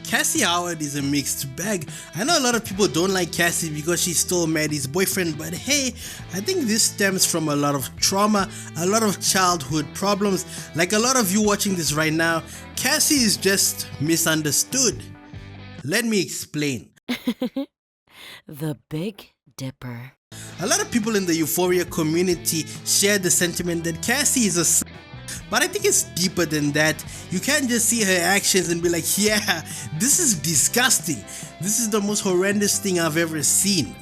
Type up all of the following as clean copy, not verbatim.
Cassie Howard is a mixed bag. I know a lot of people don't like Cassie because she stole Maddy's boyfriend, but hey, I think this stems from a lot of trauma, a lot of childhood problems. Like a lot of you watching this right now, Cassie is just misunderstood. Let me explain. The Big Dipper. A lot of people in the Euphoria community share the sentiment that Cassie is a but I think it's deeper than that. You can't just see her actions and be like, yeah, this is disgusting. This is the most horrendous thing I've ever seen.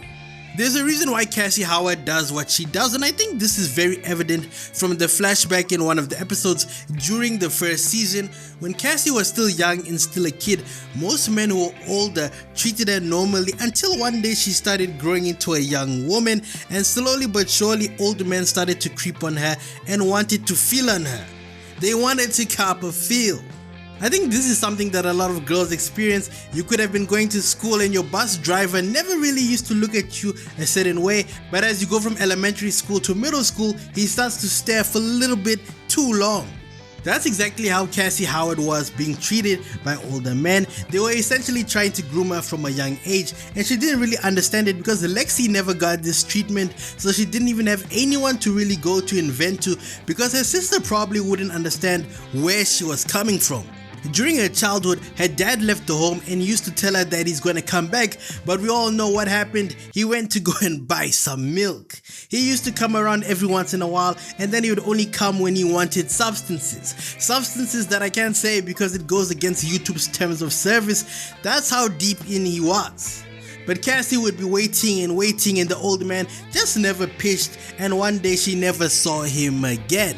There's a reason why Cassie Howard does what she does, and I think this is very evident from the flashback in one of the episodes during the first season. When Cassie was still young and still a kid, most men who were older treated her normally until one day she started growing into a young woman, and slowly but surely old men started to creep on her and wanted to feel on her. They wanted to cop a feel. I think this is something that a lot of girls experience. You could have been going to school and your bus driver never really used to look at you a certain way, but as you go from elementary school to middle school, he starts to stare for a little bit too long. That's exactly how Cassie Howard was being treated by older men. They were essentially trying to groom her from a young age, and she didn't really understand it because Lexi never got this treatment, so she didn't even have anyone to really go to and vent to, because her sister probably wouldn't understand where she was coming from. During her childhood, her dad left the home and used to tell her that he's gonna come back, but we all know what happened. He went to go and buy some milk. He used to come around every once in a while, and then he would only come when he wanted substances. Substances that I can't say because it goes against YouTube's terms of service. That's how deep in he was. But Cassie would be waiting and waiting, and the old man just never pitched, and one day she never saw him again.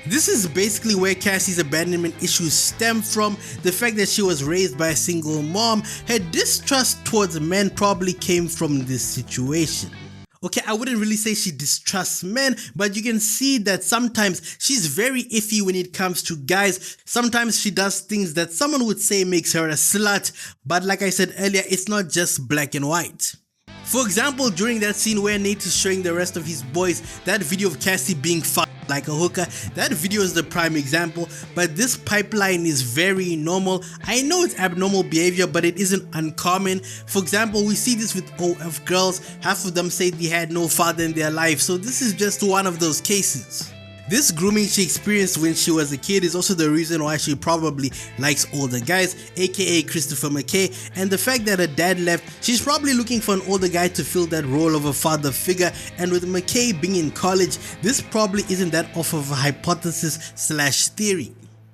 This is basically where Cassie's abandonment issues stem from, the fact that she was raised by a single mom. Her distrust towards men probably came from this situation. Okay, I wouldn't really say she distrusts men, but you can see that sometimes she's very iffy when it comes to guys. Sometimes she does things that someone would say makes her a slut, but like I said earlier, it's not just black and white. For example, during that scene where Nate is showing the rest of his boys that video of Cassie being fucked like a hooker, that video is the prime example, but this pipeline is very normal. I know it's abnormal behavior, but it isn't uncommon. For example, we see this with OF girls. Half of them say they had no father in their life, so this is just one of those cases. This grooming she experienced when she was a kid is also the reason why she probably likes older guys, aka Christopher McKay, and the fact that her dad left, she's probably looking for an older guy to fill that role of a father figure, and with McKay being in college, this probably isn't that off of a hypothesis/theory.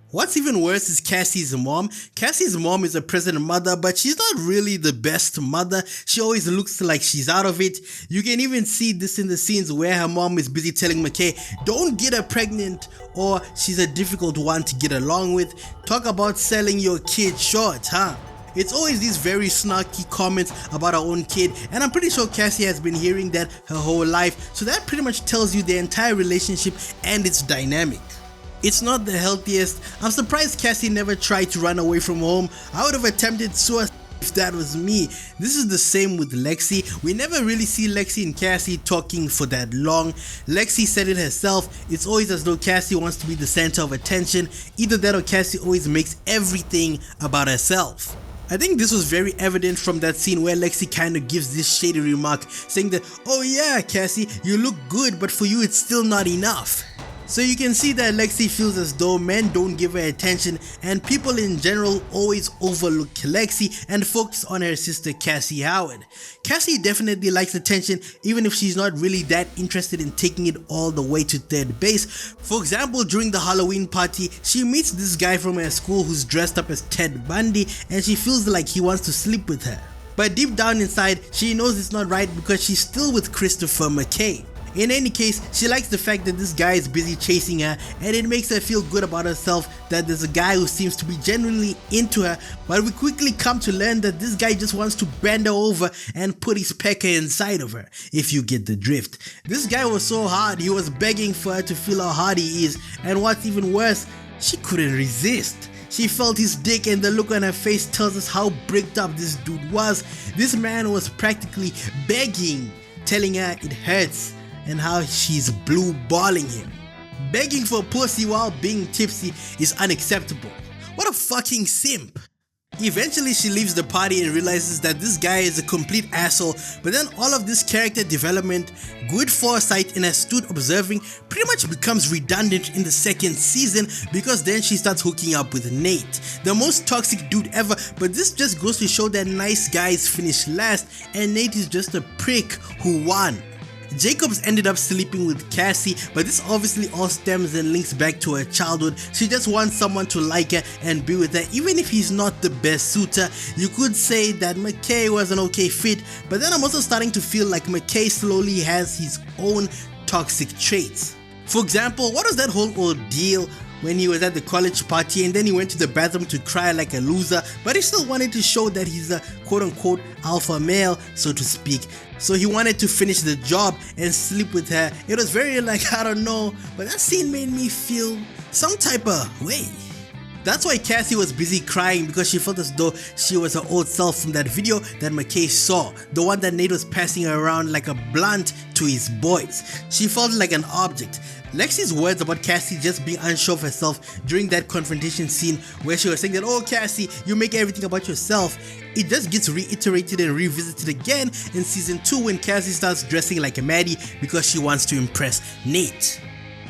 What's even worse is Cassie's mom. Cassie's mom is a present mother, but she's not really the best mother. She always looks like she's out of it. You can even see this in the scenes where her mom is busy telling McKay, don't get her pregnant, or she's a difficult one to get along with. Talk about selling your kid short, huh? It's always these very snarky comments about her own kid, and I'm pretty sure Cassie has been hearing that her whole life, so that pretty much tells you the entire relationship and its dynamic. It's not the healthiest. I'm surprised Cassie never tried to run away from home. I would have attempted suicide if that was me. This is the same with Lexi. We never really see Lexi and Cassie talking for that long. Lexi said it herself, it's always as though Cassie wants to be the center of attention. Either that or Cassie always makes everything about herself. I think this was very evident from that scene where Lexi kind of gives this shady remark saying that, oh yeah Cassie, you look good, but for you it's still not enough. So you can see that Lexi feels as though men don't give her attention, and people in general always overlook Lexi and focus on her sister Cassie Howard. Cassie definitely likes attention, even if she's not really that interested in taking it all the way to third base. For example, during the Halloween party, she meets this guy from her school who's dressed up as Ted Bundy, and she feels like he wants to sleep with her. But deep down inside, she knows it's not right because she's still with Christopher McKay. In any case, she likes the fact that this guy is busy chasing her, and it makes her feel good about herself that there's a guy who seems to be genuinely into her, but we quickly come to learn that this guy just wants to bend her over and put his pecker inside of her, if you get the drift. This guy was so hard, he was begging for her to feel how hard he is, and what's even worse, she couldn't resist. She felt his dick, and the look on her face tells us how bricked up this dude was. This man was practically begging, telling her it hurts, and how she's blue balling him. Begging for pussy while being tipsy is unacceptable. What a fucking simp. Eventually she leaves the party and realizes that this guy is a complete asshole, but then all of this character development, good foresight and astute observing pretty much becomes redundant in the second season because then she starts hooking up with Nate, the most toxic dude ever, but this just goes to show that nice guys finish last and Nate is just a prick who won. Jacobs ended up sleeping with Cassie, but this obviously all stems and links back to her childhood. She just wants someone to like her and be with her, even if he's not the best suitor. You could say that McKay was an okay fit, but then I'm also starting to feel like McKay slowly has his own toxic traits. For example, what was that whole ordeal when he was at the college party and then he went to the bathroom to cry like a loser, but he still wanted to show that he's a quote-unquote alpha male, so to speak. So he wanted to finish the job and sleep with her. It was very like, I don't know, but that scene made me feel some type of way. That's why Cassie was busy crying, because she felt as though she was her old self from that video that McKay saw, the one that Nate was passing around like a blunt to his boys. She felt like an object. Lexi's words about Cassie just being unsure of herself during that confrontation scene where she was saying that, oh Cassie, you make everything about yourself, it just gets reiterated and revisited again in season 2 when Cassie starts dressing like a Maddy because she wants to impress Nate.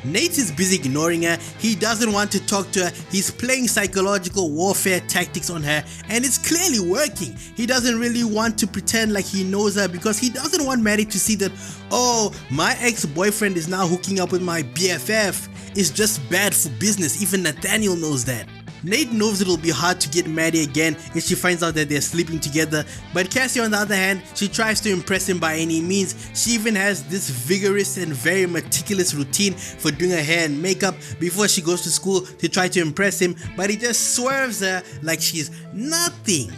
Nate is busy ignoring her, he doesn't want to talk to her, he's playing psychological warfare tactics on her and it's clearly working. He doesn't really want to pretend like he knows her because he doesn't want Maddy to see that, oh, my ex-boyfriend is now hooking up with my BFF. It's just bad for business, even Nathaniel knows that. Nate knows it'll be hard to get Maddy again if she finds out that they're sleeping together, but Cassie on the other hand, she tries to impress him by any means. She even has this vigorous and very meticulous routine for doing her hair and makeup before she goes to school to try to impress him, but he just swerves her like she's nothing.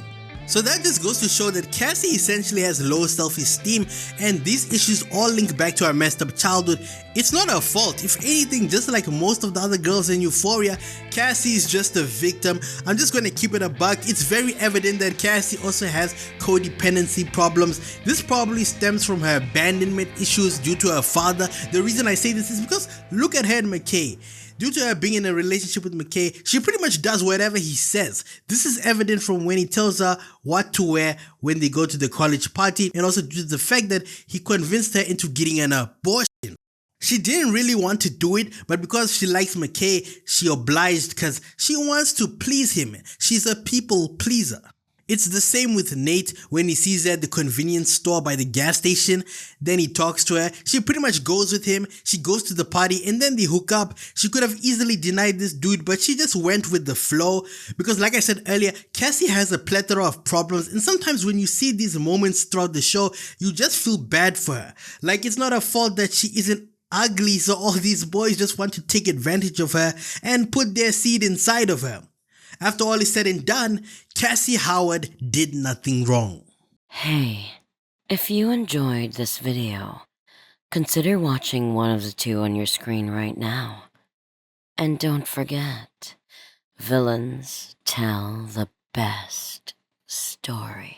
So that just goes to show that Cassie essentially has low self-esteem, and these issues all link back to her messed up childhood. It's not her fault. If anything, just like most of the other girls in Euphoria, Cassie is just a victim. I'm just gonna keep it a buck. It's very evident that Cassie also has codependency problems. This probably stems from her abandonment issues due to her father. The reason I say this is because look at her and McKay. Due to her being in a relationship with McKay, she pretty much does whatever he says. This is evident from when he tells her what to wear when they go to the college party, and also due to the fact that he convinced her into getting an abortion. She didn't really want to do it, but because she likes McKay, she obliged because she wants to please him. She's a people pleaser. It's the same with Nate when he sees her at the convenience store by the gas station. Then he talks to her. She pretty much goes with him. She goes to the party and then they hook up. She could have easily denied this dude, but she just went with the flow because, like I said earlier, Cassie has a plethora of problems, and sometimes when you see these moments throughout the show, you just feel bad for her. Like, it's not her fault that she isn't ugly, so all these boys just want to take advantage of her and put their seed inside of her. After all is said and done, Cassie Howard did nothing wrong. Hey, if you enjoyed this video, consider watching one of the two on your screen right now. And don't forget, villains tell the best stories.